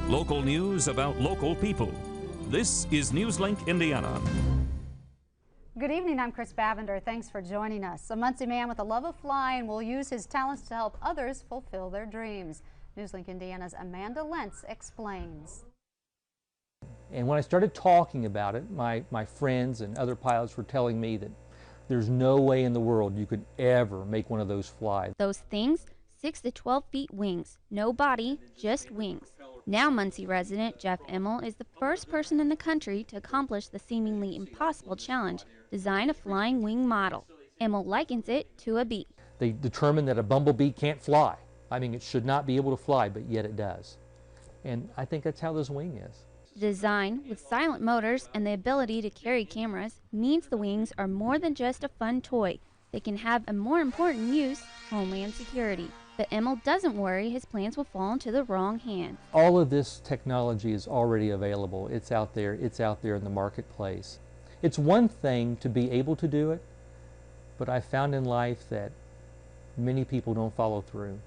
Local news about local people. This is Newslink, Indiana. Good evening, I'm Chris Bavender. Thanks for joining us. A Muncie man with a love of flying will use his talents to help others fulfill their dreams. Newslink Indiana's Amanda Lentz explains. And when I started talking about it, my friends and other pilots were telling me that there's no way in the world you could ever make one of those fly. Those things, 6 to 12 feet wings, no body, just wings. Now Muncie resident Jeff Imel is the first person in the country to accomplish the seemingly impossible challenge, design a flying wing model. Imel likens it to a bee. They determined that a bumblebee can't fly. I mean, it should not be able to fly, but yet it does. And I think that's how this wing is. The design, with silent motors and the ability to carry cameras, means the wings are more than just a fun toy. They can have a more important use, homeland security. But Imel doesn't worry his plans will fall into the wrong hands. All of this technology is already available. It's out there in the marketplace. It's one thing to be able to do it, but I found in life that many people don't follow through.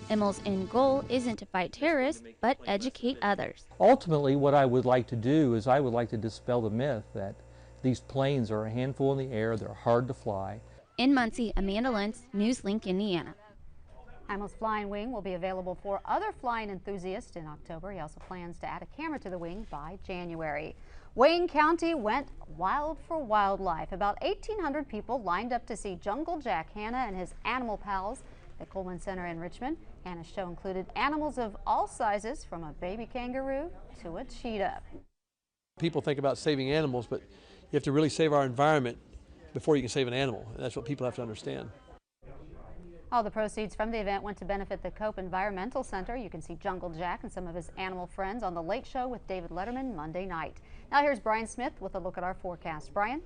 Imel's end goal isn't to fight terrorists, but educate others. Ultimately, what I would like to do is I would like to dispel the myth that these planes are a handful in the air, they're hard to fly. In Muncie, Amanda Lentz, Newslink, Indiana. Imel's flying wing will be available for other flying enthusiasts in October. He also plans to add a camera to the wing by January. Wayne County went wild for wildlife. About 1,800 people lined up to see Jungle Jack Hanna and his animal pals at Coleman Center in Richmond. Hanna's show included animals of all sizes, from a baby kangaroo to a cheetah. People think about saving animals, but you have to really save our environment before you can save an animal. And that's what people have to understand. All the proceeds from the event went to benefit the Cope Environmental Center. You can see Jungle Jack and some of his animal friends on The Late Show with David Letterman Monday night. Now here's Brian Smith with a look at our forecast. Brian?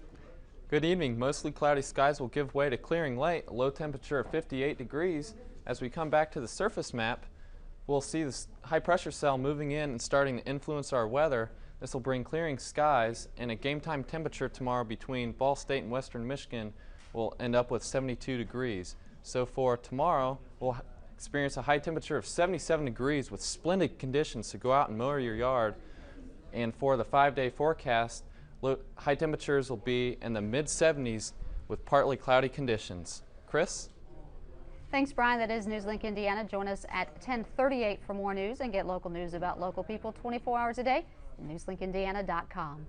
Good evening. Mostly cloudy skies will give way to clearing late, a low temperature of 58 degrees. As we come back to the surface map, we'll see this high pressure cell moving in and starting to influence our weather. This will bring clearing skies, and a game time temperature tomorrow between Ball State and Western Michigan will end up with 72 degrees. So for tomorrow, we'll experience a high temperature of 77 degrees with splendid conditions to go out and mow your yard. And for the 5-day forecast, high temperatures will be in the mid-70s with partly cloudy conditions. Chris? Thanks, Brian. That is Newslink Indiana. Join us at 10:38 for more news and get local news about local people 24 hours a day at newslinkindiana.com.